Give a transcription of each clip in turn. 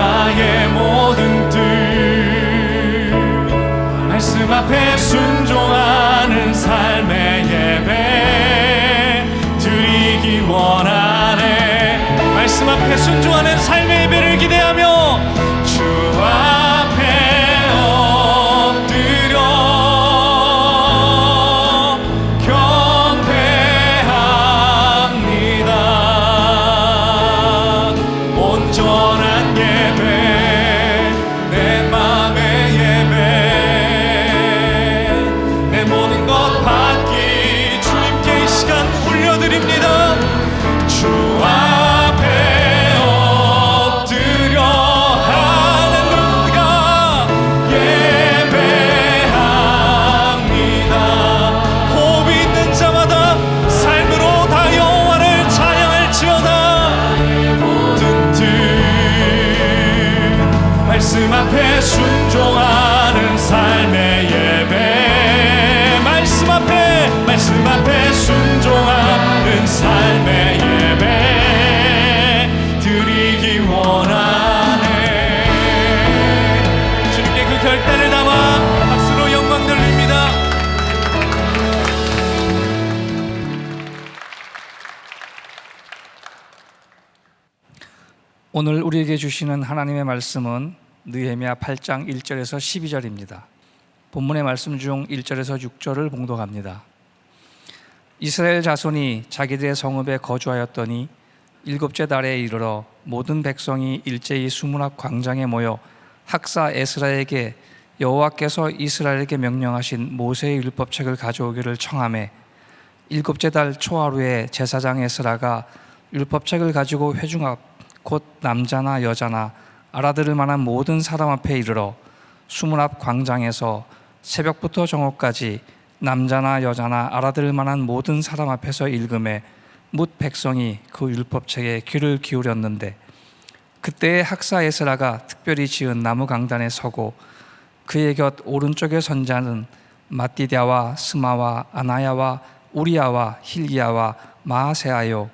나의 모든 뜻 말씀 앞에 순종하는 삶의 예배 드리기 원하네. 말씀 앞에 순종하는 삶의 예배를 기대하며 주 앞에 엎드려 경배합니다. 온전한 예배 내 맘의 예배 내 모든 것 받기 주님께 이 시간 올려드립니다. 주 앞에 엎드려 할렐루야 예배합니다. 호흡이 있는 자마다 삶으로 다 여호와를 찬양할지어다. 모든 뜻 말씀 앞에 순종하는 삶의 예배 말씀 앞에 순종하는 삶의 예배 드리기 원하네. 주님께 그 결단을 담아 박수로 영광 돌립니다. 오늘 우리에게 주시는 하나님의 말씀은 느헤미야 8장 1절에서 12절입니다. 본문의 말씀 중 1절에서 6절을 봉독합니다. 이스라엘 자손이 자기들의 성읍에 거주하였더니 일곱째 달에 이르러 모든 백성이 일제히 수문 앞 광장에 모여 학사 에스라에게 여호와께서 이스라엘에게 명령하신 모세의 율법책을 가져오기를 청하매 일곱째 달 초하루에 제사장 에스라가 율법책을 가지고 회중 앞 곧 남자나 여자나 알아들을 만한 모든 사람 앞에 이르러 수문 앞 광장에서 새벽부터 정오까지 남자나 여자나 알아들을 만한 모든 사람 앞에서 읽음에 뭇 백성이 그 율법책에 귀를 기울였는데 그때에 학사 에스라가 특별히 지은 나무 강단에 서고 그의 곁 오른쪽에 선 자는 마띠디아와 스마와 아나야와 우리야와 힐기야와 마아세아요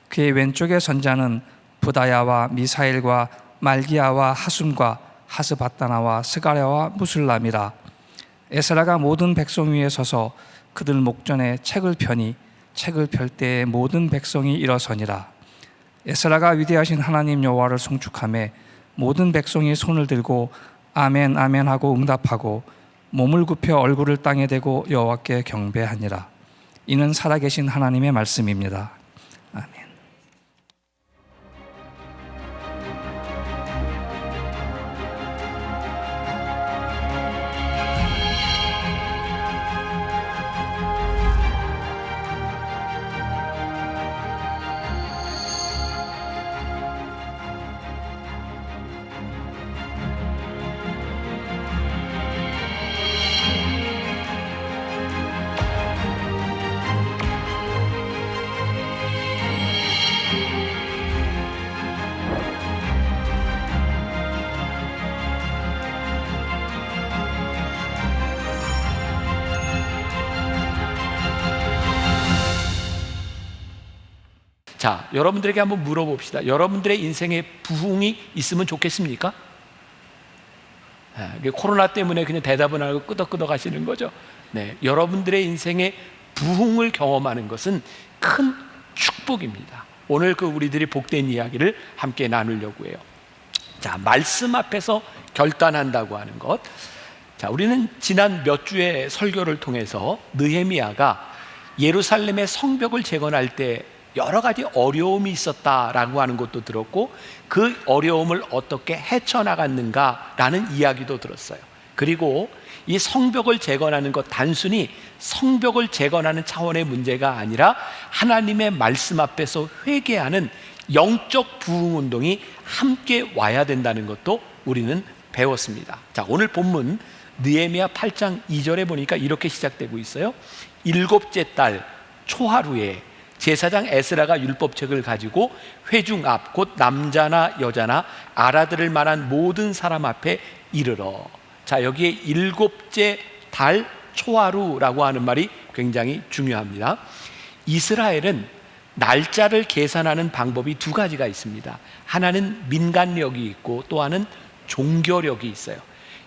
그의 왼쪽에 선 자는 부다야와 미사엘과 말기야와 하숨과 하스바다나와 스가랴와 무술람이라. 에스라가 모든 백성 위에 서서 그들 목전에 책을 펴니 책을 펼 때에 모든 백성이 일어서니라. 에스라가 위대하신 하나님 여호와를 송축하며 모든 백성이 손을 들고 아멘 아멘 하고 응답하고 몸을 굽혀 얼굴을 땅에 대고 여호와께 경배하니라. 이는 살아계신 하나님의 말씀입니다. 아멘. 자, 여러분들에게 한번 물어봅시다. 여러분들의 인생에 부흥이 있으면 좋겠습니까? 코로나 때문에 그냥 대답은 안 하고 끄덕끄덕 하시는 거죠. 네, 여러분들의 인생에 부흥을 경험하는 것은 큰 축복입니다. 오늘 그 우리들이 복된 이야기를 함께 나누려고 해요. 자, 말씀 앞에서 결단한다고 하는 것. 자, 우리는 지난 몇 주의 설교를 통해서 느헤미야가 예루살렘의 성벽을 재건할 때 여러 가지 어려움이 있었다라고 하는 것도 들었고 그 어려움을 어떻게 헤쳐나갔는가라는 이야기도 들었어요. 그리고 이 성벽을 재건하는 것 단순히 성벽을 재건하는 차원의 문제가 아니라 하나님의 말씀 앞에서 회개하는 영적 부흥 운동이 함께 와야 된다는 것도 우리는 배웠습니다. 자, 오늘 본문 느헤미야 8장 2절에 보니까 이렇게 시작되고 있어요. 일곱째 달 초하루에 제사장 에스라가 율법책을 가지고 회중 앞 곧 남자나 여자나 알아들을 만한 모든 사람 앞에 이르러. 자, 여기에 일곱째 달 초하루라고 하는 말이 굉장히 중요합니다. 이스라엘은 날짜를 계산하는 방법이 두 가지가 있습니다. 하나는 민간력이 있고 또 하나는 종교력이 있어요.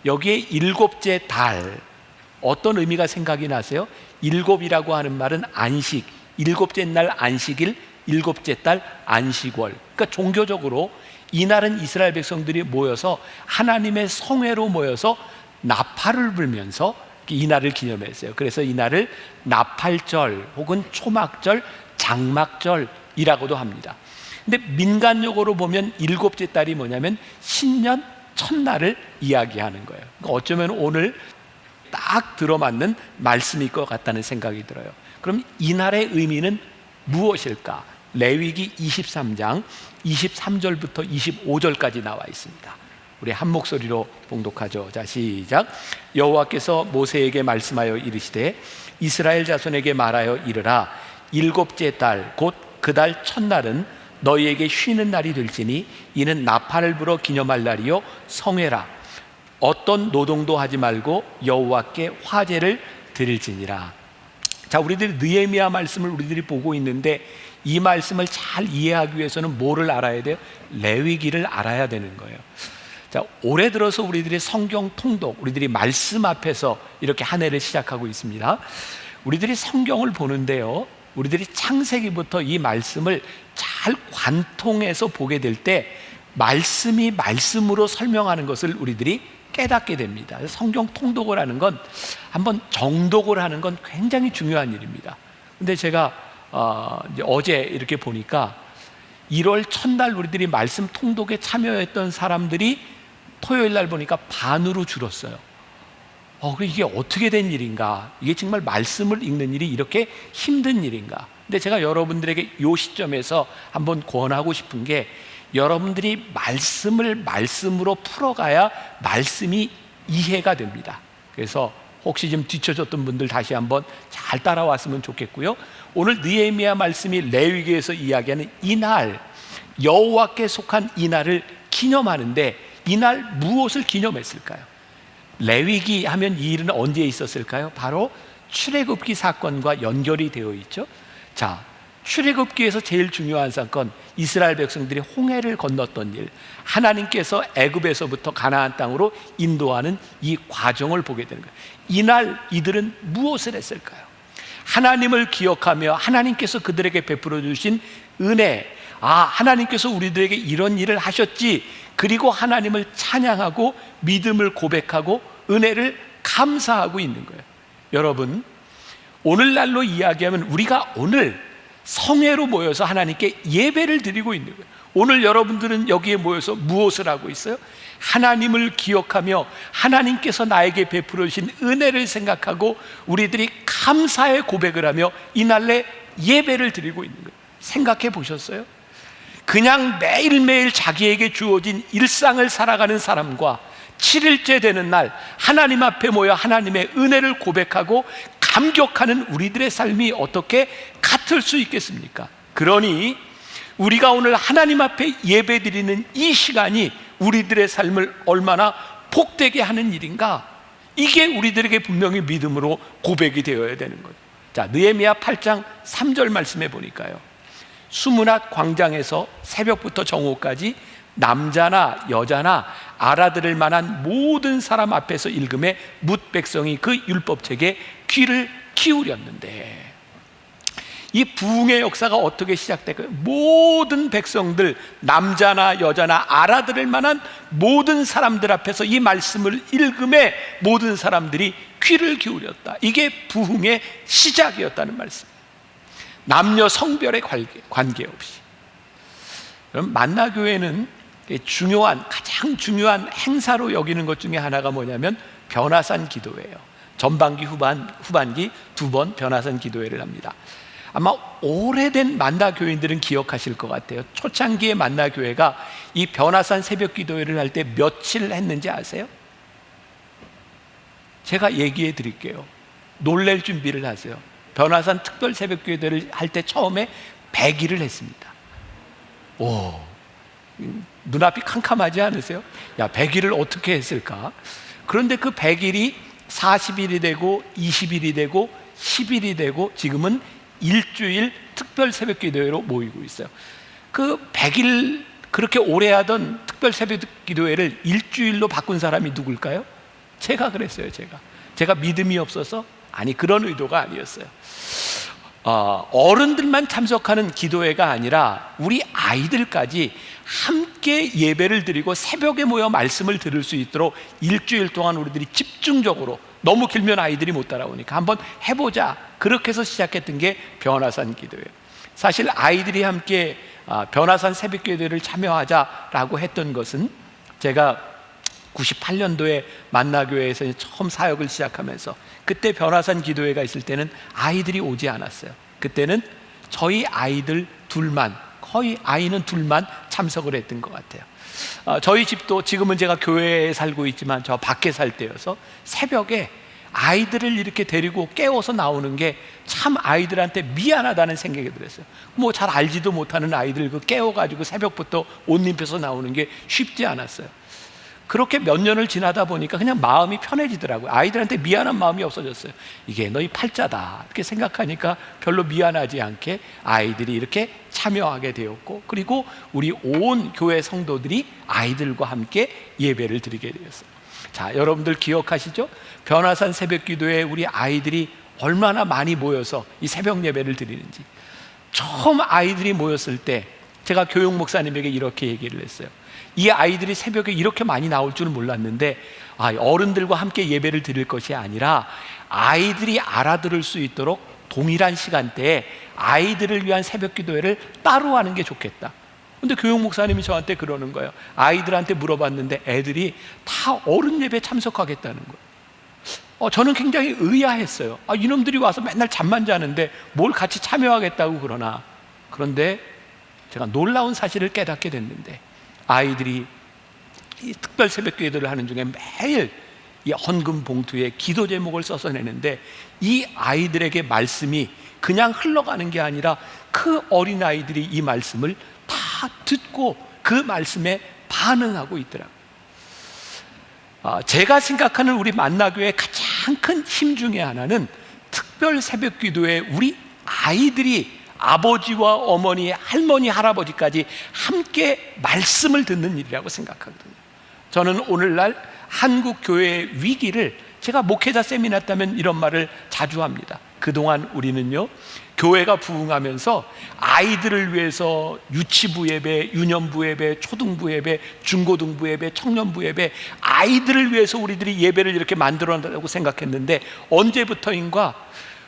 여기에 일곱째 달, 어떤 의미가 생각이 나세요? 일곱이라고 하는 말은 안식, 일곱째 날 안식일, 일곱째 달 안식월. 그러니까 종교적으로 이날은 이스라엘 백성들이 모여서 하나님의 성회로 모여서 나팔을 불면서 이날을 기념했어요. 그래서 이날을 나팔절 혹은 초막절, 장막절이라고도 합니다. 근데 민간적으로 보면 일곱째 달이 뭐냐면 신년 첫날을 이야기하는 거예요. 그러니까 어쩌면 오늘 딱 들어맞는 말씀일 것 같다는 생각이 들어요. 그럼 이날의 의미는 무엇일까? 레위기 23장 23절부터 25절까지 나와 있습니다. 우리 한 목소리로 봉독하죠. 자, 시작. 여호와께서 모세에게 말씀하여 이르시되 이스라엘 자손에게 말하여 이르라. 일곱째 달 곧 그 달 첫날은 너희에게 쉬는 날이 될지니 이는 나팔을 불어 기념할 날이요 성회라. 어떤 노동도 하지 말고 여호와께 화제를 드릴지니라. 자, 우리들이 느헤미야 말씀을 우리들이 보고 있는데 이 말씀을 잘 이해하기 위해서는 뭐를 알아야 돼요? 레위기를 알아야 되는 거예요. 자, 올해 들어서 우리들이 성경 통독, 우리들이 말씀 앞에서 이렇게 한 해를 시작하고 있습니다. 우리들이 성경을 보는데요, 우리들이 창세기부터 이 말씀을 잘 관통해서 보게 될 때 말씀이 말씀으로 설명하는 것을 우리들이 깨닫게 됩니다. 성경 통독을 하는 건, 한번 정독을 하는 건 굉장히 중요한 일입니다. 근데 제가 이제 어제 이렇게 보니까 1월 첫날 우리들이 말씀 통독에 참여했던 사람들이 토요일 날 보니까 반으로 줄었어요. 이게 어떻게 된 일인가? 이게 정말 말씀을 읽는 일이 이렇게 힘든 일인가? 근데 제가 여러분들에게 이 시점에서 한번 권하고 싶은 게, 여러분들이 말씀을 말씀으로 풀어가야 말씀이 이해가 됩니다. 그래서 혹시 좀 뒤쳐졌던 분들 다시 한번 잘 따라왔으면 좋겠고요. 오늘 느헤미야 말씀이 레위기에서 이야기하는 이날, 여호와께 속한 이날을 기념하는데, 이날 무엇을 기념했을까요? 레위기 하면 이 일은 언제 있었을까요? 바로 출애굽기 사건과 연결이 되어 있죠. 자, 출애굽기에서 제일 중요한 사건, 이스라엘 백성들이 홍해를 건넜던 일, 하나님께서 애굽에서부터 가나안 땅으로 인도하는 이 과정을 보게 되는 거예요. 이날 이들은 무엇을 했을까요? 하나님을 기억하며 하나님께서 그들에게 베풀어 주신 은혜, 하나님께서 우리들에게 이런 일을 하셨지, 그리고 하나님을 찬양하고 믿음을 고백하고 은혜를 감사하고 있는 거예요. 여러분, 오늘날로 이야기하면 우리가 오늘 성회로 모여서 하나님께 예배를 드리고 있는 거예요. 오늘 여러분들은 여기에 모여서 무엇을 하고 있어요? 하나님을 기억하며 하나님께서 나에게 베풀어 주신 은혜를 생각하고 우리들이 감사의 고백을 하며 이날에 예배를 드리고 있는 거예요. 생각해 보셨어요? 그냥 매일매일 자기에게 주어진 일상을 살아가는 사람과 7일째 되는 날 하나님 앞에 모여 하나님의 은혜를 고백하고 감격하는 우리들의 삶이 어떻게 같을 수 있겠습니까? 그러니 우리가 오늘 하나님 앞에 예배드리는 이 시간이 우리들의 삶을 얼마나 복되게 하는 일인가, 이게 우리들에게 분명히 믿음으로 고백이 되어야 되는 거예요. 자, 느헤미야 8장 3절 말씀해 보니까요, 수문앗 광장에서 새벽부터 정오까지 남자나 여자나 알아들을 만한 모든 사람 앞에서 읽음에 뭇 백성이 그 율법책에 귀를 기울였는데, 이 부흥의 역사가 어떻게 시작될까요? 모든 백성들, 남자나 여자나 알아들을 만한 모든 사람들 앞에서 이 말씀을 읽음에 모든 사람들이 귀를 기울였다. 이게 부흥의 시작이었다는 말씀이에요. 남녀 성별에 관계없이. 그럼 만나교회는 가장 중요한 행사로 여기는 것 중에 하나가 뭐냐면 변화산 기도회예요. 전반기 후반기 2번 변화산 기도회를 합니다. 아마 오래된 만나교인들은 기억하실 것 같아요. 초창기의 만나교회가 이 변화산 새벽 기도회를 할 때 며칠 했는지 아세요? 제가 얘기해 드릴게요. 놀랄 준비를 하세요. 변화산 특별 새벽 기도회를 할 때 처음에 100일을 했습니다. 눈앞이 캄캄하지 않으세요? 100일을 어떻게 했을까? 그런데 그 100일이 40일이 되고 20일이 되고 10일이 되고 지금은 일주일 특별 새벽 기도회로 모이고 있어요. 그 100일 그렇게 오래 하던 특별 새벽 기도회를 일주일로 바꾼 사람이 누굴까요? 제가 그랬어요. 제가 믿음이 없어서? 아니, 그런 의도가 아니었어요. 어른들만 참석하는 기도회가 아니라 우리 아이들까지 함께 예배를 드리고 새벽에 모여 말씀을 들을 수 있도록 일주일 동안 우리들이 집중적으로, 너무 길면 아이들이 못 따라오니까 한번 해보자, 그렇게 해서 시작했던 게 변화산 기도회예요. 사실 아이들이 함께 변화산 새벽 기도회를 참여하자라고 했던 것은, 제가 98년도에 만나교회에서 처음 사역을 시작하면서 그때 변화산 기도회가 있을 때는 아이들이 오지 않았어요. 그때는 저희 아이들 둘만, 거의 아이는 둘만 참석을 했던 것 같아요. 저희 집도 지금은 제가 교회에 살고 있지만 저 밖에 살 때여서 새벽에 아이들을 이렇게 데리고 깨워서 나오는 게 참 아이들한테 미안하다는 생각이 들었어요. 뭐 잘 알지도 못하는 아이들 그 깨워가지고 새벽부터 옷 입혀서 나오는 게 쉽지 않았어요. 그렇게 몇 년을 지나다 보니까 그냥 마음이 편해지더라고요. 아이들한테 미안한 마음이 없어졌어요. 이게 너희 팔자다 이렇게 생각하니까 별로 미안하지 않게 아이들이 이렇게 참여하게 되었고, 그리고 우리 온 교회 성도들이 아이들과 함께 예배를 드리게 되었어요. 자, 여러분들 기억하시죠? 변화산 새벽 기도에 우리 아이들이 얼마나 많이 모여서 이 새벽 예배를 드리는지. 처음 아이들이 모였을 때 제가 교육 목사님에게 이렇게 얘기를 했어요. 이 아이들이 새벽에 이렇게 많이 나올 줄은 몰랐는데, 어른들과 함께 예배를 드릴 것이 아니라 아이들이 알아들을 수 있도록 동일한 시간대에 아이들을 위한 새벽 기도회를 따로 하는 게 좋겠다. 근데 교육 목사님이 저한테 그러는 거예요. 아이들한테 물어봤는데 애들이 다 어른 예배 참석하겠다는 거예요. 저는 굉장히 의아했어요. 이놈들이 와서 맨날 잠만 자는데 뭘 같이 참여하겠다고 그러나. 그런데 제가 놀라운 사실을 깨닫게 됐는데, 아이들이 이 특별 새벽 기도를 하는 중에 매일 이 헌금 봉투에 기도 제목을 써서 내는데, 이 아이들에게 말씀이 그냥 흘러가는 게 아니라 그 어린아이들이 이 말씀을 다 듣고 그 말씀에 반응하고 있더라고요. 제가 생각하는 우리 만나교회의 가장 큰 힘 중에 하나는 특별 새벽 기도에 우리 아이들이 아버지와 어머니, 할머니, 할아버지까지 함께 말씀을 듣는 일이라고 생각하거든요. 저는 오늘날 한국 교회의 위기를, 제가 목회자 세미나 때면 이런 말을 자주 합니다. 그동안 우리는요, 교회가 부흥하면서 아이들을 위해서 유치부 예배, 유년부 예배, 초등부 예배, 중고등부 예배, 청년부 예배, 아이들을 위해서 우리들이 예배를 이렇게 만들어낸다고 생각했는데, 언제부터인가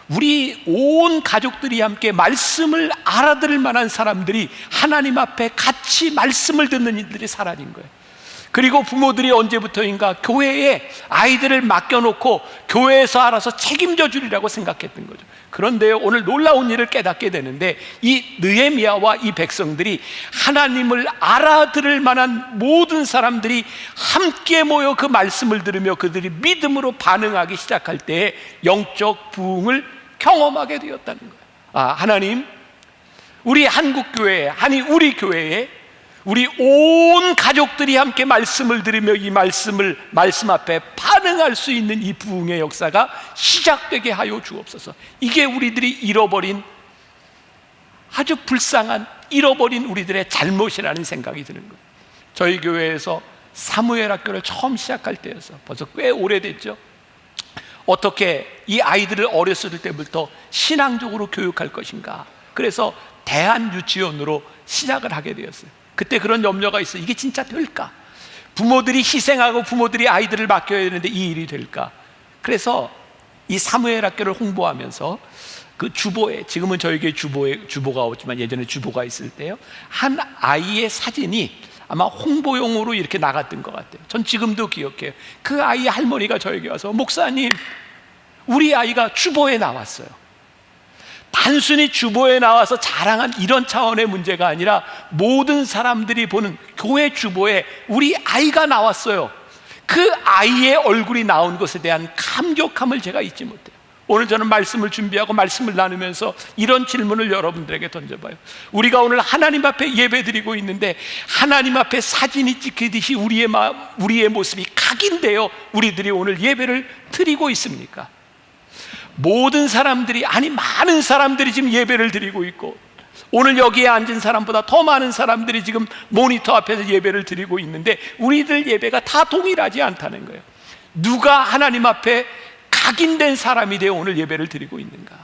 우리 온 가족들이 함께 말씀을 알아들을 만한 사람들이 하나님 앞에 같이 말씀을 듣는 일들이 사라진 거예요. 그리고 부모들이 언제부터인가 교회에 아이들을 맡겨놓고 교회에서 알아서 책임져 주리라고 생각했던 거죠. 그런데 오늘 놀라운 일을 깨닫게 되는데, 이 느헤미야와 이 백성들이 하나님을 알아들을 만한 모든 사람들이 함께 모여 그 말씀을 들으며 그들이 믿음으로 반응하기 시작할 때에 영적 부흥을 경험하게 되었다는 거예요. 하나님, 우리 한국교회, 아니 우리 교회에 우리 온 가족들이 함께 말씀을 들으며 이 말씀 앞에 반응할 수 있는 이 부흥의 역사가 시작되게 하여 주옵소서. 이게 우리들이 잃어버린, 아주 불쌍한 잃어버린 우리들의 잘못이라는 생각이 드는 거예요. 저희 교회에서 사무엘 학교를 처음 시작할 때여서 벌써 꽤 오래됐죠. 어떻게 이 아이들을 어렸을 때부터 신앙적으로 교육할 것인가. 그래서 대한유치원으로 시작을 하게 되었어요. 그때 그런 염려가 있어요. 이게 진짜 될까? 부모들이 희생하고 부모들이 아이들을 맡겨야 되는데 이 일이 될까? 그래서 이 사무엘 학교를 홍보하면서 그 주보에, 지금은 저에게 주보가 없지만 예전에 주보가 있을 때요, 한 아이의 사진이 아마 홍보용으로 이렇게 나갔던 것 같아요. 전 지금도 기억해요. 그 아이의 할머니가 저에게 와서, 목사님, 우리 아이가 주보에 나왔어요. 단순히 주보에 나와서 자랑한 이런 차원의 문제가 아니라 모든 사람들이 보는 교회 주보에 우리 아이가 나왔어요. 그 아이의 얼굴이 나온 것에 대한 감격함을 제가 잊지 못해요. 오늘 저는 말씀을 준비하고 말씀을 나누면서 이런 질문을 여러분들에게 던져봐요. 우리가 오늘 하나님 앞에 예배드리고 있는데 하나님 앞에 사진이 찍히듯이 우리의 모습이 각인되어 우리들이 오늘 예배를 드리고 있습니까? 모든 사람들이, 아니 많은 사람들이 지금 예배를 드리고 있고, 오늘 여기에 앉은 사람보다 더 많은 사람들이 지금 모니터 앞에서 예배를 드리고 있는데 우리들 예배가 다 동일하지 않다는 거예요. 누가 하나님 앞에 각인된 사람이 되어 오늘 예배를 드리고 있는가?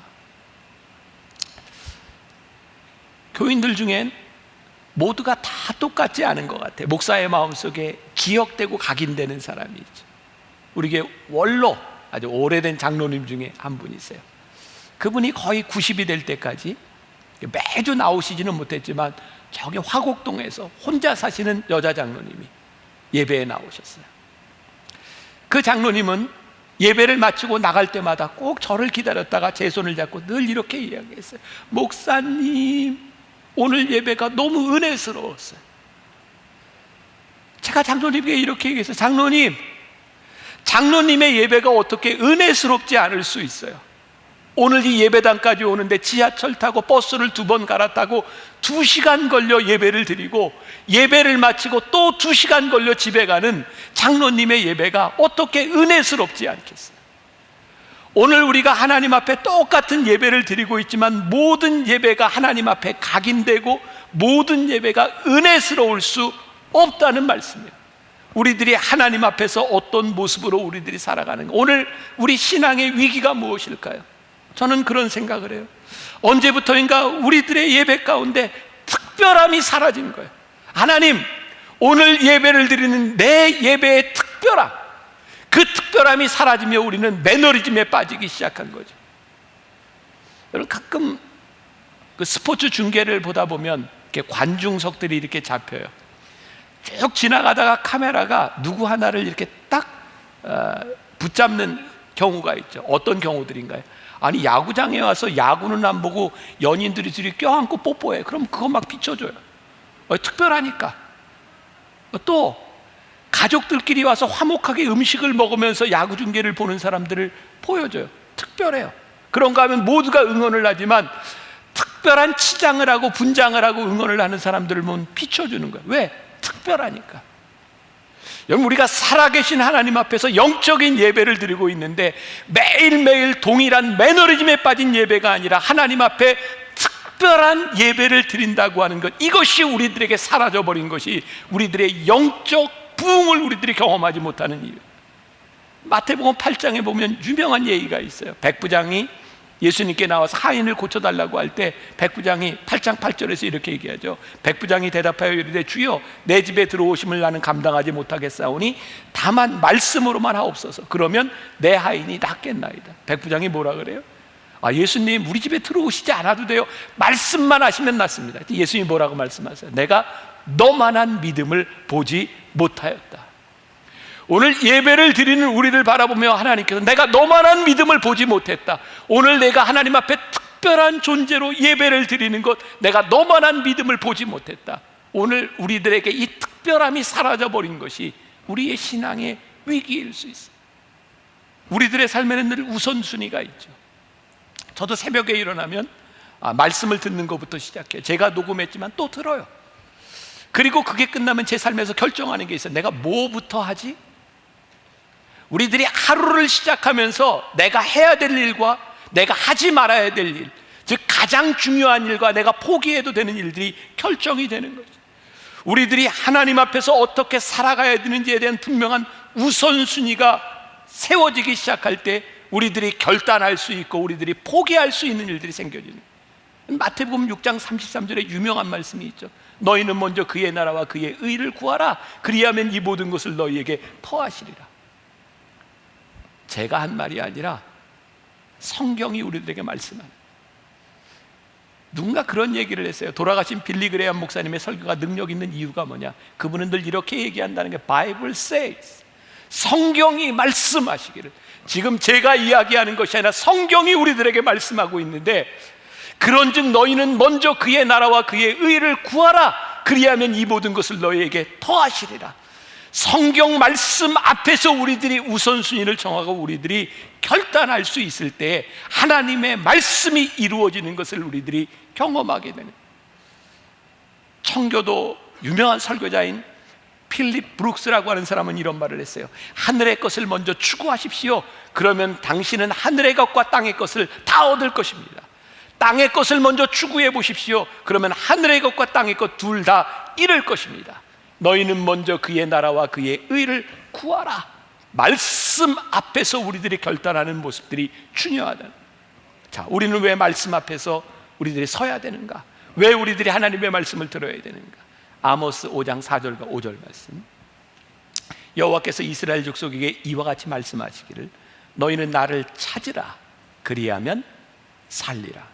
교인들 중엔 모두가 다 똑같지 않은 것 같아요. 목사의 마음속에 기억되고 각인되는 사람이 있죠. 우리 교회 원로 아주 오래된 장로님 중에 한 분이 있어요. 그분이 거의 90이 될 때까지 매주 나오시지는 못했지만 저기 화곡동에서 혼자 사시는 여자 장로님이 예배에 나오셨어요. 그 장로님은 예배를 마치고 나갈 때마다 꼭 저를 기다렸다가 제 손을 잡고 늘 이렇게 이야기했어요. 목사님, 오늘 예배가 너무 은혜스러웠어요. 제가 장로님에게 이렇게 얘기했어요. 장로님의 예배가 어떻게 은혜스럽지 않을 수 있어요? 오늘 이 예배당까지 오는데 지하철 타고 버스를 2번 갈아타고 2시간 걸려 예배를 드리고 예배를 마치고 또 2시간 걸려 집에 가는 장로님의 예배가 어떻게 은혜스럽지 않겠어요? 오늘 우리가 하나님 앞에 똑같은 예배를 드리고 있지만 모든 예배가 하나님 앞에 각인되고 모든 예배가 은혜스러울 수 없다는 말씀이에요. 우리들이 하나님 앞에서 어떤 모습으로 우리들이 살아가는가? 오늘 우리 신앙의 위기가 무엇일까요? 저는 그런 생각을 해요. 언제부터인가 우리들의 예배 가운데 특별함이 사라진 거예요. 하나님, 오늘 예배를 드리는 내 예배의 특별함, 그 특별함이 사라지며 우리는 매너리즘에 빠지기 시작한 거죠. 여러분, 가끔 그 스포츠 중계를 보다 보면 이렇게 관중석들이 이렇게 잡혀요. 쭉 지나가다가 카메라가 누구 하나를 이렇게 딱 붙잡는 경우가 있죠. 어떤 경우들인가요? 아니, 야구장에 와서 야구는 안 보고 연인들이 둘이 껴안고 뽀뽀해. 그럼 그거 막 비춰줘요. 특별하니까. 또 가족들끼리 와서 화목하게 음식을 먹으면서 야구 중계를 보는 사람들을 보여줘요. 특별해요. 그런가 하면 모두가 응원을 하지만 특별한 치장을 하고 분장을 하고 응원을 하는 사람들을 보면 비춰주는 거예요. 왜? 특별하니까. 여러분, 우리가 살아계신 하나님 앞에서 영적인 예배를 드리고 있는데 매일매일 동일한 매너리즘에 빠진 예배가 아니라 하나님 앞에 특별한 예배를 드린다고 하는 것, 이것이 우리들에게 사라져버린 것이 우리들의 영적 부흥을 우리들이 경험하지 못하는 이유. 마태복음 8장에 보면 유명한 예의가 있어요. 백부장이 예수님께 나와서 하인을 고쳐달라고 할 때 백부장이 8장 8절에서 이렇게 얘기하죠. 백부장이 대답하여 이르되 주여, 내 집에 들어오심을 나는 감당하지 못하겠사오니 다만 말씀으로만 하옵소서. 그러면 내 하인이 낫겠나이다. 백부장이 뭐라 그래요? 예수님, 우리 집에 들어오시지 않아도 돼요. 말씀만 하시면 낫습니다. 예수님이 뭐라고 말씀하세요? 내가 너만한 믿음을 보지 못하였다. 오늘 예배를 드리는 우리를 바라보며 하나님께서 내가 너만한 믿음을 보지 못했다. 오늘 내가 하나님 앞에 특별한 존재로 예배를 드리는 것, 내가 너만한 믿음을 보지 못했다. 오늘 우리들에게 이 특별함이 사라져버린 것이 우리의 신앙의 위기일 수 있어요. 우리들의 삶에는 늘 우선순위가 있죠. 저도 새벽에 일어나면 말씀을 듣는 것부터 시작해요. 제가 녹음했지만 또 들어요. 그리고 그게 끝나면 제 삶에서 결정하는 게 있어요. 내가 뭐부터 하지? 우리들이 하루를 시작하면서 내가 해야 될 일과 내가 하지 말아야 될 일, 즉 가장 중요한 일과 내가 포기해도 되는 일들이 결정이 되는 거죠. 우리들이 하나님 앞에서 어떻게 살아가야 되는지에 대한 분명한 우선순위가 세워지기 시작할 때 우리들이 결단할 수 있고 우리들이 포기할 수 있는 일들이 생겨지는 거예요. 마태복음 6장 33절에 유명한 말씀이 있죠. 너희는 먼저 그의 나라와 그의 의를 구하라. 그리하면 이 모든 것을 너희에게 더하시리라. 제가 한 말이 아니라 성경이 우리들에게 말씀하는. 누군가 그런 얘기를 했어요. 돌아가신 빌리 그레이엄 목사님의 설교가 능력 있는 이유가 뭐냐? 그분은 늘 이렇게 얘기한다는 게 Bible says, 성경이 말씀하시기를. 지금 제가 이야기하는 것이 아니라 성경이 우리들에게 말씀하고 있는데, 그런즉 너희는 먼저 그의 나라와 그의 의를 구하라. 그리하면 이 모든 것을 너희에게 더하시리라. 성경 말씀 앞에서 우리들이 우선순위를 정하고 우리들이 결단할 수 있을 때 하나님의 말씀이 이루어지는 것을 우리들이 경험하게 되는. 청교도 유명한 설교자인 필립 브룩스라고 하는 사람은 이런 말을 했어요. 하늘의 것을 먼저 추구하십시오. 그러면 당신은 하늘의 것과 땅의 것을 다 얻을 것입니다. 땅의 것을 먼저 추구해 보십시오. 그러면 하늘의 것과 땅의 것 둘 다 잃을 것입니다. 너희는 먼저 그의 나라와 그의 의를 구하라. 말씀 앞에서 우리들이 결단하는 모습들이 중요하다. 자, 우리는 왜 말씀 앞에서 우리들이 서야 되는가? 왜 우리들이 하나님의 말씀을 들어야 되는가? 아모스 5장 4절과 5절 말씀. 여호와께서 이스라엘 족속에게 이와 같이 말씀하시기를 너희는 나를 찾으라. 그리하면 살리라.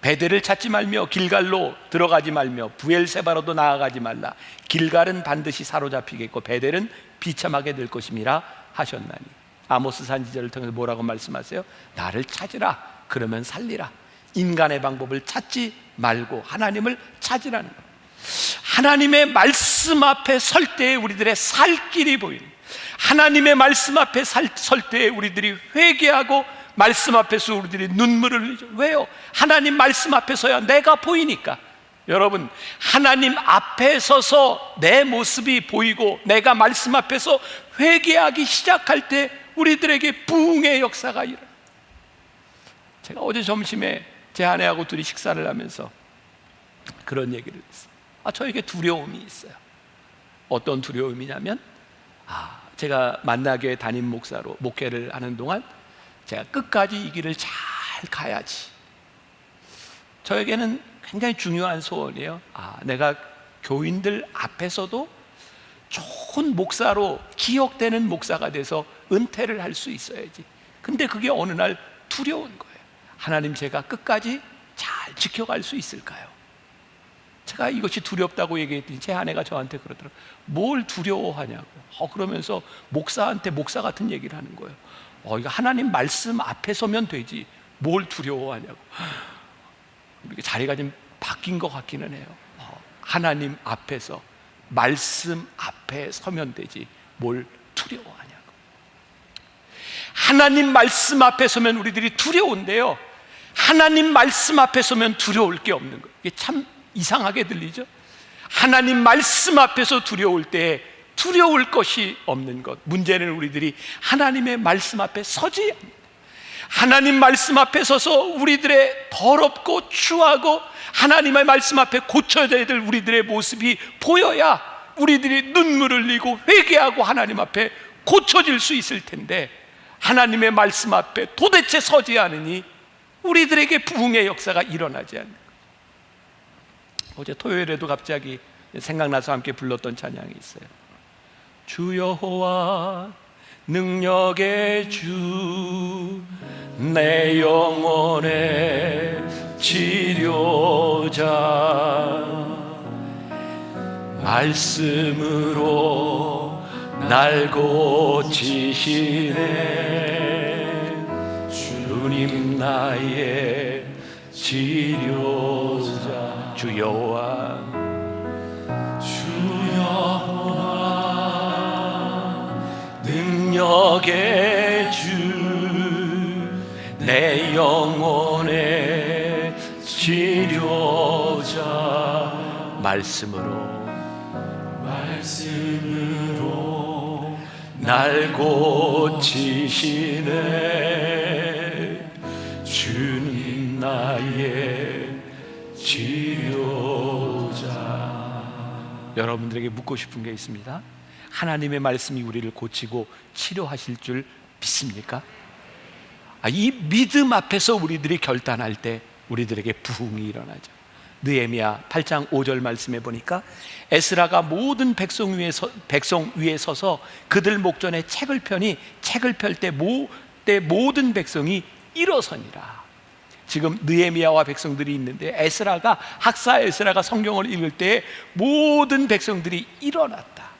베델을 찾지 말며 길갈로 들어가지 말며 부엘세바로도 나아가지 말라. 길갈은 반드시 사로잡히겠고 베델은 비참하게 될 것임이라 하셨나니. 아모스 선지자를 통해서 뭐라고 말씀하세요? 나를 찾으라. 그러면 살리라. 인간의 방법을 찾지 말고 하나님을 찾으라는 것. 하나님의 말씀 앞에 설 때에 우리들의 살 길이 보이는, 하나님의 말씀 앞에 설 때에 우리들이 회개하고 말씀 앞에서 우리들이 눈물을 흘리죠. 왜요? 하나님 말씀 앞에 서야 내가 보이니까. 여러분, 하나님 앞에 서서 내 모습이 보이고 내가 말씀 앞에서 회개하기 시작할 때 우리들에게 부흥의 역사가 일어나요. 제가 어제 점심에 제 아내하고 둘이 식사를 하면서 그런 얘기를 했어요. 저에게 두려움이 있어요. 어떤 두려움이냐면 제가 만나교회 담임 목사로 목회를 하는 동안 제가 끝까지 이 길을 잘 가야지. 저에게는 굉장히 중요한 소원이에요. 내가 교인들 앞에서도 좋은 목사로 기억되는 목사가 돼서 은퇴를 할 수 있어야지. 근데 그게 어느 날 두려운 거예요. 하나님, 제가 끝까지 잘 지켜갈 수 있을까요? 제가 이것이 두렵다고 얘기했더니 제 아내가 저한테 그러더라고요. 뭘 두려워하냐고. 그러면서 목사한테 목사 같은 얘기를 하는 거예요. 이거 하나님 말씀 앞에 서면 되지 뭘 두려워하냐고. 이렇게 자리가 좀 바뀐 것 같기는 해요. 하나님 앞에서 말씀 앞에 서면 되지 뭘 두려워하냐고. 하나님 말씀 앞에 서면 우리들이 두려운데요, 하나님 말씀 앞에 서면 두려울 게 없는 거예요. 이게 참 이상하게 들리죠? 하나님 말씀 앞에서 두려울 때 두려울 것이 없는 것. 문제는 우리들이 하나님의 말씀 앞에 서지 않는다. 하나님 말씀 앞에 서서 우리들의 더럽고 추하고 하나님의 말씀 앞에 고쳐야 될 우리들의 모습이 보여야 우리들이 눈물을 흘리고 회개하고 하나님 앞에 고쳐질 수 있을 텐데, 하나님의 말씀 앞에 도대체 서지 않으니 우리들에게 부흥의 역사가 일어나지 않는 거예요. 어제 토요일에도 갑자기 생각나서 함께 불렀던 찬양이 있어요. 주 여호와 능력의 주, 내 영혼의 치료자, 말씀으로 날 고치시네. 주님 나의 치료자. 주 여호와, 주 여호와 능력의 주, 내 영혼의 치료자, 말씀으로 날 고치시네. 주님 나의 치료자. 여러분들에게 묻고 싶은 게 있습니다. 하나님의 말씀이 우리를 고치고 치료하실 줄 믿습니까? 이 믿음 앞에서 우리들이 결단할 때 우리들에게 부흥이 일어나죠. 느헤미야 8장 5절 말씀해 보니까 에스라가 모든 백성 위에 서서 그들 목전에 책을 펴니 책을 펼 때 모든 백성이 일어서니라. 지금 느헤미야와 백성들이 있는데 학사 에스라가 성경을 읽을 때 모든 백성들이 일어났다.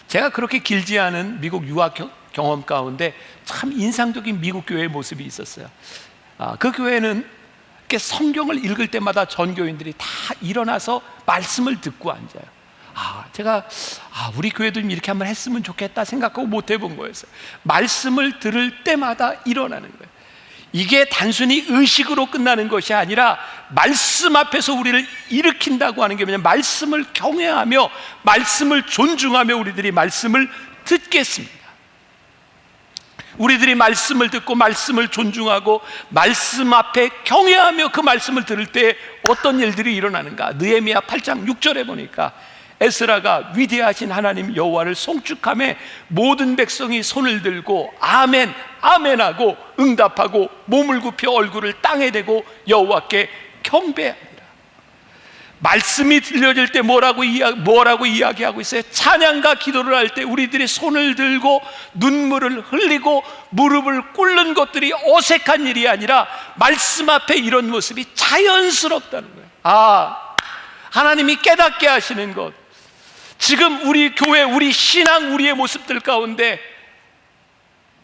제가 그렇게 길지 않은 미국 유학 경험 가운데 참 인상적인 미국 교회의 모습이 있었어요. 그 교회는 이렇게 성경을 읽을 때마다 전교인들이 다 일어나서 말씀을 듣고 앉아요. 제가 우리 교회도 이렇게 한번 했으면 좋겠다 생각하고 못 해본 거였어요. 말씀을 들을 때마다 일어나는 거예요. 이게 단순히 의식으로 끝나는 것이 아니라 말씀 앞에서 우리를 일으킨다고 하는 게 뭐냐면 말씀을 경외하며 말씀을 존중하며 우리들이 말씀을 듣겠습니다. 우리들이 말씀을 듣고 말씀을 존중하고 말씀 앞에 경외하며 그 말씀을 들을 때 어떤 일들이 일어나는가? 느헤미야 8장 6절에 보니까 에스라가 위대하신 하나님 여호와를 송축하며 모든 백성이 손을 들고 아멘 아멘하고 응답하고 몸을 굽혀 얼굴을 땅에 대고 여호와께 경배합니다. 말씀이 들려질 때 뭐라고 이야기하고 있어요? 찬양과 기도를 할 때 우리들이 손을 들고 눈물을 흘리고 무릎을 꿇는 것들이 어색한 일이 아니라 말씀 앞에 이런 모습이 자연스럽다는 거예요. 하나님이 깨닫게 하시는 것, 지금 우리 교회, 우리 신앙, 우리의 모습들 가운데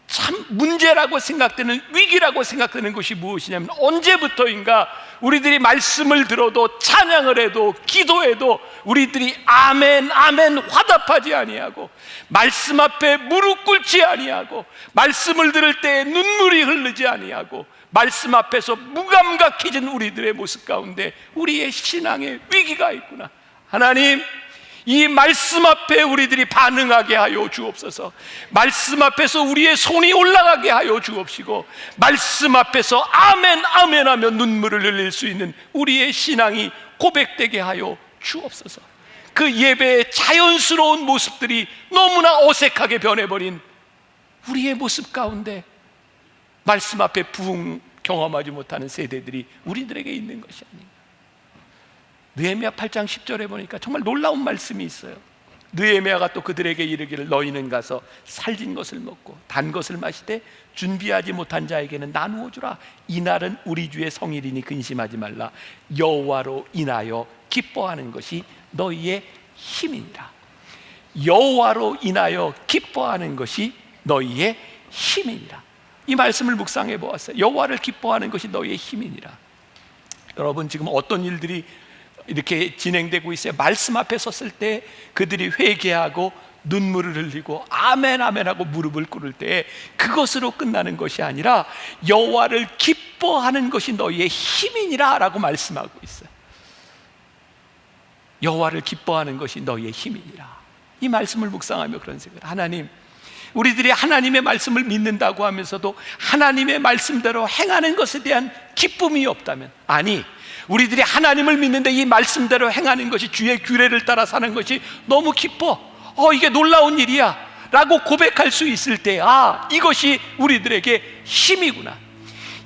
참 문제라고 생각되는, 위기라고 생각되는 것이 무엇이냐면 언제부터인가 우리들이 말씀을 들어도 찬양을 해도 기도해도 우리들이 아멘 아멘 화답하지 아니하고 말씀 앞에 무릎 꿇지 아니하고 말씀을 들을 때 눈물이 흐르지 아니하고 말씀 앞에서 무감각해진 우리들의 모습 가운데 우리의 신앙에 위기가 있구나. 하나님, 이 말씀 앞에 우리들이 반응하게 하여 주옵소서. 말씀 앞에서 우리의 손이 올라가게 하여 주옵시고 말씀 앞에서 아멘 아멘 하며 눈물을 흘릴 수 있는 우리의 신앙이 고백되게 하여 주옵소서. 그 예배의 자연스러운 모습들이 너무나 어색하게 변해버린 우리의 모습 가운데 말씀 앞에 부흥 경험하지 못하는 세대들이 우리들에게 있는 것이 아닌가. 느헤미야 8장 10절에 보니까 정말 놀라운 말씀이 있어요. 느헤미야가 또 그들에게 이르기를 너희는 가서 살진 것을 먹고 단 것을 마시되 준비하지 못한 자에게는 나누어 주라. 이날은 우리 주의 성일이니 근심하지 말라. 여호와로 인하여 기뻐하는 것이 너희의 힘이니라. 여호와로 인하여 기뻐하는 것이 너희의 힘이니라. 이 말씀을 묵상해 보았어요. 여호와를 기뻐하는 것이 너희의 힘이니라. 여러분, 지금 어떤 일들이 이렇게 진행되고 있어요. 말씀 앞에 섰을 때 그들이 회개하고 눈물을 흘리고 아멘 아멘 하고 무릎을 꿇을 때 그것으로 끝나는 것이 아니라 여호와를 기뻐하는 것이 너희의 힘이니라 라고 말씀하고 있어요. 여호와를 기뻐하는 것이 너희의 힘이니라. 이 말씀을 묵상하며 그런 생각을, 하나님, 우리들이 하나님의 말씀을 믿는다고 하면서도 하나님의 말씀대로 행하는 것에 대한 기쁨이 없다면, 아니, 우리들이 하나님을 믿는데 이 말씀대로 행하는 것이, 주의 규례를 따라 사는 것이 너무 기뻐, 이게 놀라운 일이야 라고 고백할 수 있을 때, 이것이 우리들에게 힘이구나,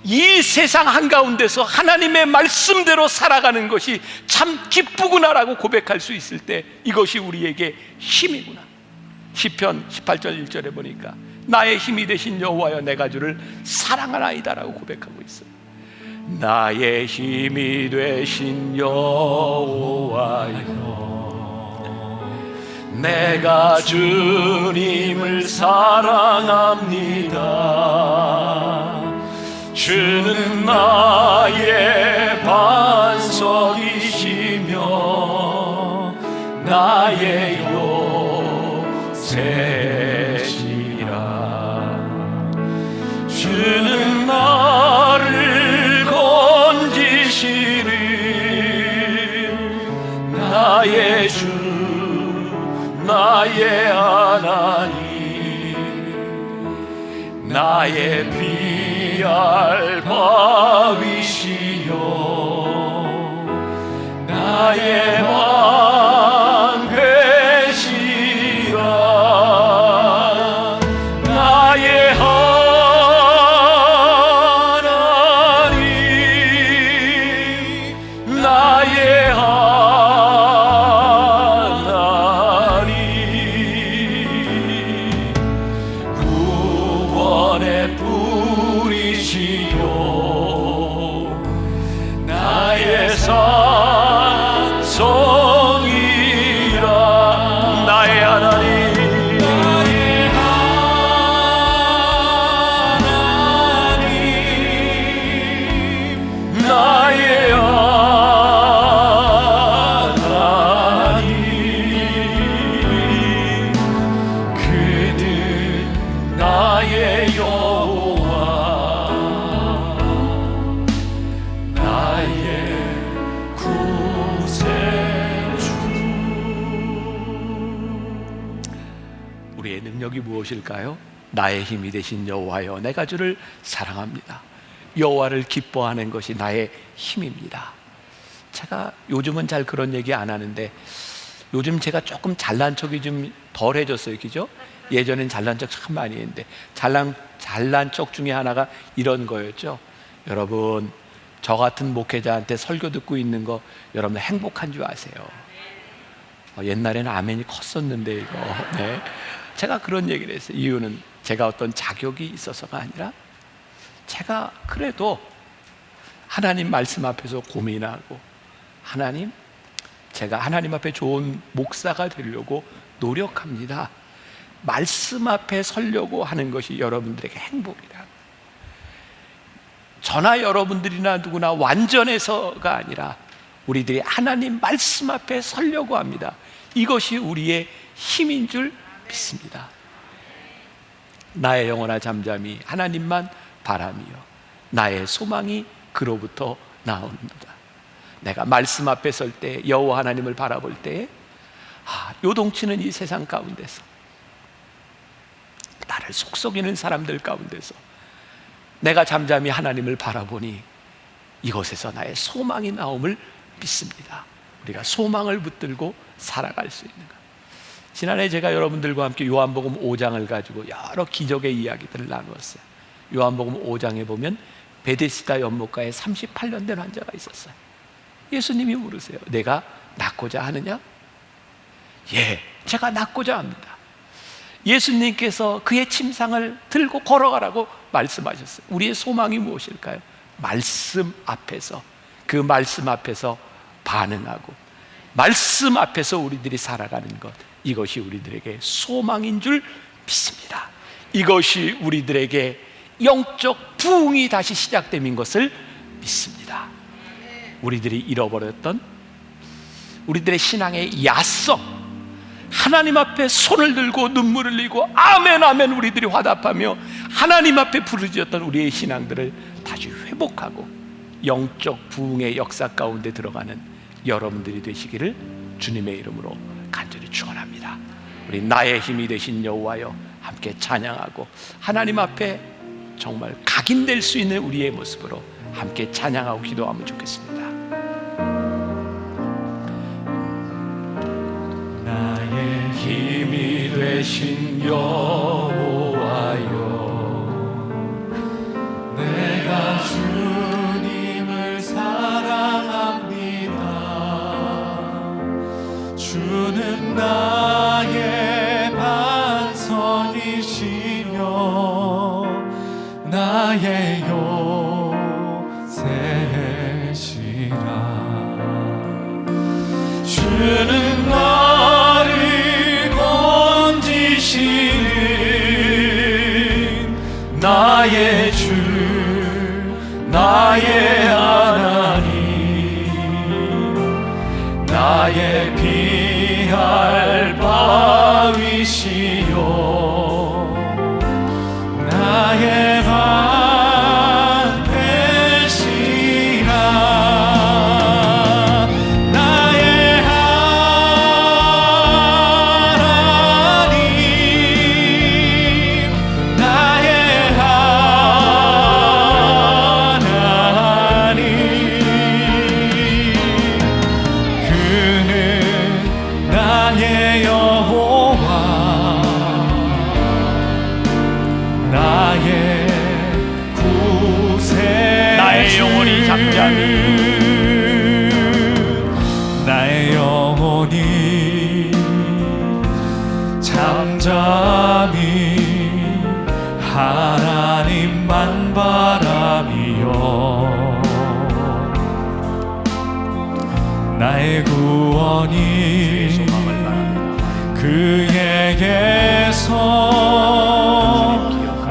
이 세상 한가운데서 하나님의 말씀대로 살아가는 것이 참 기쁘구나 라고 고백할 수 있을 때 이것이 우리에게 힘이구나. 시편 18절 1절에 보니까 나의 힘이 되신 여호와여 내가 주를 사랑하나이다 라고 고백하고 있어요. 나의 힘이 되신 여호와여 내가 주님을 사랑합니다. 주는 나의 반석이시며 나의 요새시라. 주는 나를 건지시는 나의 주 나의 하나님 나의 피할 바위시여 나의 방패시라 나의 하나님 나의 하나님 구원의 뿌리시여 나의 산성이라 나의 하나님 나의 하나님 그는 나의 여호와 능력이 무엇일까요? 나의 힘이 되신 여호와여, 내가 주를 사랑합니다. 여호와를 기뻐하는 것이 나의 힘입니다. 제가 요즘은 잘 그런 얘기 안 하는데 요즘 제가 조금 잘난 척이 좀 덜해졌어요, 그죠? 예전엔 잘난 척 참 많이 했는데 잘난 척 중에 하나가 이런 거였죠. 여러분, 저 같은 목회자한테 설교 듣고 있는 거 여러분 행복한 줄 아세요? 옛날에는 아멘이 컸었는데 이거. 네. 제가 그런 얘기를 했어요. 이유는 제가 어떤 자격이 있어서가 아니라 제가 그래도 하나님 말씀 앞에서 고민하고 하나님, 제가 하나님 앞에 좋은 목사가 되려고 노력합니다. 말씀 앞에 서려고 하는 것이 여러분들에게 행복이다. 저나 여러분들이나 누구나 완전해서가 아니라 우리들이 하나님 말씀 앞에 서려고 합니다. 이것이 우리의 힘인 줄 믿습니다. 나의 영혼아 잠잠히 하나님만 바라미요 나의 소망이 그로부터 나옵니다. 내가 말씀 앞에 설 때, 여호와 하나님을 바라볼 때에 요동치는 이 세상 가운데서, 나를 속썩이는 사람들 가운데서 내가 잠잠히 하나님을 바라보니 이곳에서 나의 소망이 나옴을 믿습니다. 우리가 소망을 붙들고 살아갈 수 있는 것. 지난해 제가 여러분들과 함께 요한복음 5장을 가지고 여러 기적의 이야기들을 나누었어요. 요한복음 5장에 보면 베데스다 연못가에 38년 된 환자가 있었어요. 예수님이 물으세요. 내가 낫고자 하느냐? 예, 제가 낫고자 합니다. 예수님께서 그의 침상을 들고 걸어가라고 말씀하셨어요. 우리의 소망이 무엇일까요? 말씀 앞에서, 그 말씀 앞에서 반응하고 말씀 앞에서 우리들이 살아가는 것, 이것이 우리들에게 소망인 줄 믿습니다. 이것이 우리들에게 영적 부흥이 다시 시작됨인 것을 믿습니다. 우리들이 잃어버렸던 우리들의 신앙의 야성, 하나님 앞에 손을 들고 눈물을 흘리고 아멘 아멘 우리들이 화답하며 하나님 앞에 부르짖었던 우리의 신앙들을 다시 회복하고 영적 부흥의 역사 가운데 들어가는 여러분들이 되시기를 주님의 이름으로 간절히 축원합니다. 우리 나의 힘이 되신 여호와여 함께 찬양하고 하나님 앞에 정말 각인될 수 있는 우리의 모습으로 함께 찬양하고 기도하면 좋겠습니다. 나의 힘이 되신 여호와여, 내가 주님을 사랑합니다. 주는 나의 반석이시며 나의 요새시라. 주는 나를 건지시는 나의 주, 나의 하나님, 나의 피할 바위시요 나의 반 되시라. 나의 하나님, 나의 하나님, 그는 나의 여호와, 나의 구세, 나의 영혼이 잠잠히, 나의 영혼이 잠잠히 하나님만 바라미요 나의 구원이 그에게서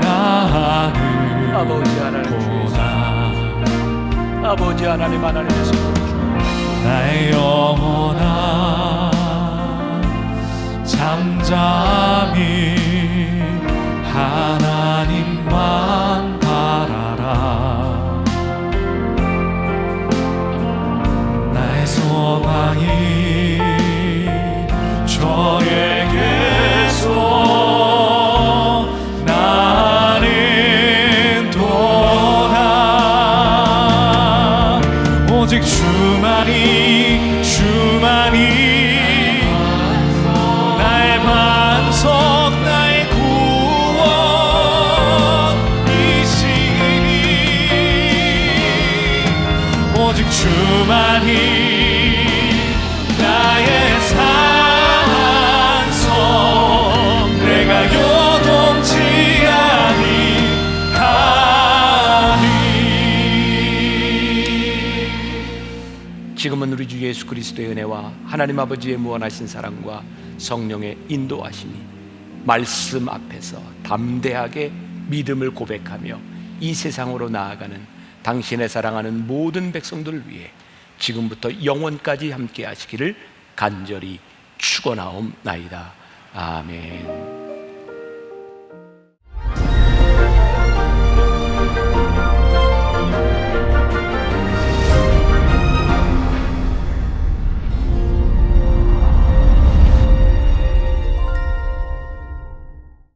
나를 아버지 하나님 보나. 아버지 하나님 하나님의 손으로 나의 영혼아 잠잠히 하나님만 바라라. 나의 소망이 저에게서 예수 그리스도의 은혜와 하나님 아버지의 무한하신 사랑과 성령의 인도하심이 말씀 앞에서 담대하게 믿음을 고백하며 이 세상으로 나아가는 당신의 사랑하는 모든 백성들을 위해 지금부터 영원까지 함께 하시기를 간절히 축원하옵나이다. 아멘.